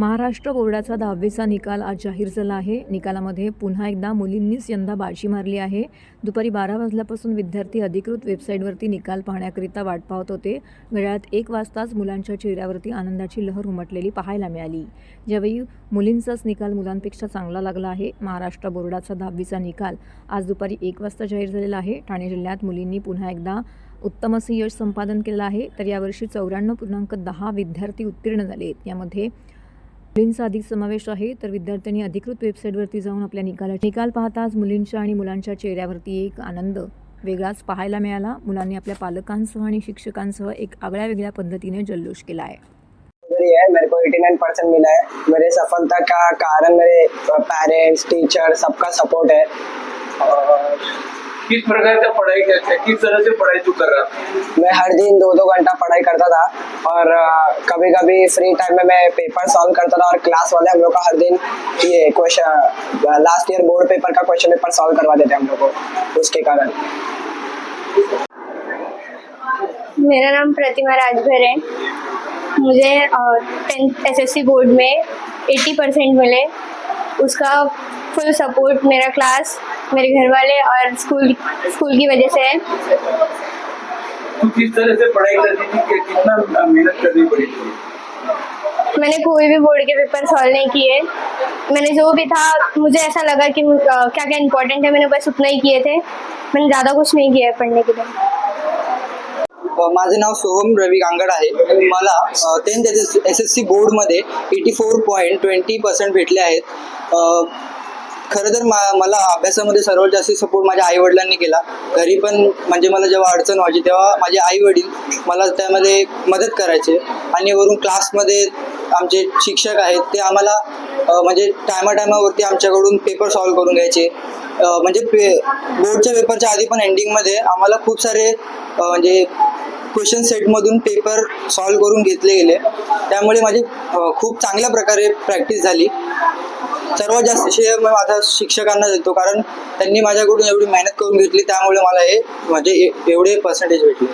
महाराष्ट्र बोर्डाचा 10वीचा निकाल आज जाहीर झाला आहे. निकालामध्ये पुन्हा एकदा मुलींनीच यंदा बाजी मारली आहे. दुपारी 12 वाजल्यापासून विद्यार्थी अधिकृत वेबसाईटवरती निकाल पाहण्याकरिता वाट पाहत होते. घड्याळात 1 वाजताच मुलांच्या चेहऱ्यावरती आनंदाची लहर उमटलेली पाहायला मिळाली. ज्यावेळी मुलींचाच निकाल मुलांपेक्षा चांगला लागला आहे. महाराष्ट्र बोर्डाचा 10वीचा निकाल आज दुपारी 1 वाजता जाहीर झालेला आहे. ठाणे जिल्ह्यात मुलींनी पुन्हा एकदा उत्तम असे यश संपादन केलं आहे. तर यावर्षी 94.10 विद्यार्थी उत्तीर्ण झाले आहेत. यामध्ये मुलींचा अधिक समावेश आहे. तर विद्यार्थ्यांनी अधिकृत वेबसाईटवरती जाऊन आपल्या निकाल पाहताच मुलींच्या आणि मुलांच्या चेहऱ्यावरती एक आनंद वेगळाच पाहायला मिळाला. मुलांनी आपल्या पालकांसह आणि शिक्षकांसह एक आगळ्या वेगळ्या पद्धतीने जल्लोष केला आहे. मेरे को 89% मिला है। मेरे सफलता का कारण मेरे पेरेंट्स, टीचर सबका सपोर्ट है। किस प्रकार का पढ़ाई करते, किस तरह से पढ़ाई तू कर रहा था? मैं हर दिन 2-2 घंटा पढ़ाई करता था और कभी कभी फ्री टाइम में मैं पेपर सॉल्व करता था और क्लास वाले हम लोग का हर दिन ये question last year board paper का क्वेश्चन पेपर सॉल्व करवा देते हम लोग को, उसके कारण। मेरा नाम प्रतिमा राजभर है। मुझे 10th SSC बोर्ड में 80% मिले। उसका फुल सपोर्ट मेरा क्लास, मेरे घर वाले और स्कूल की वजह से है। तू किस तरह से पढ़ाई करती थी, कितना मेहनत करनी पड़ी थी? मैंने कोई भी बोर्ड के पेपर सॉल्व नहीं किए। मैंने जो भी था मुझे ऐसा लगा कि क्या क्या इम्पोर्टेंट है, मैंने बस उतना ही किए थे। मैंने ज़्यादा कुछ नहीं किया है पढ़ने के लिए। माझे नाव सोहम रवी गांगड आहे। मला 10th SSC बोर्डमध्ये 84.20% भेटले आहेत। खरं तर मला अभ्यासामध्ये सर्वात जास्त सपोर्ट माझ्या आईवडिलांनी केला। घरी पण म्हणजे मला जेव्हा अडचण व्हायची तेव्हा माझे आईवडील मला त्यामध्ये मदत करायचे आणि वरून क्लासमध्ये आमचे शिक्षक आहेत ते आम्हाला म्हणजे टायमावरती आमच्याकडून पेपर सॉल्व करून घ्यायचे। म्हणजे बोर्डच्या पेपरच्या आधी पण एंडिंगमध्ये आम्हाला खूप सारे म्हणजे क्वेश्चन सेटमधून पेपर सॉल्व करून घेतले गेले। त्यामुळे माझी खूप चांगल्या प्रकारे प्रॅक्टिस झाली। सर्वात जास्त श्रेय मी माझ्या शिक्षकांना देतो, कारण त्यांनी माझ्याकडून एवढी मेहनत करून घेतली, त्यामुळे मला हे म्हणजे एवढे पर्सेंटेज भेटले।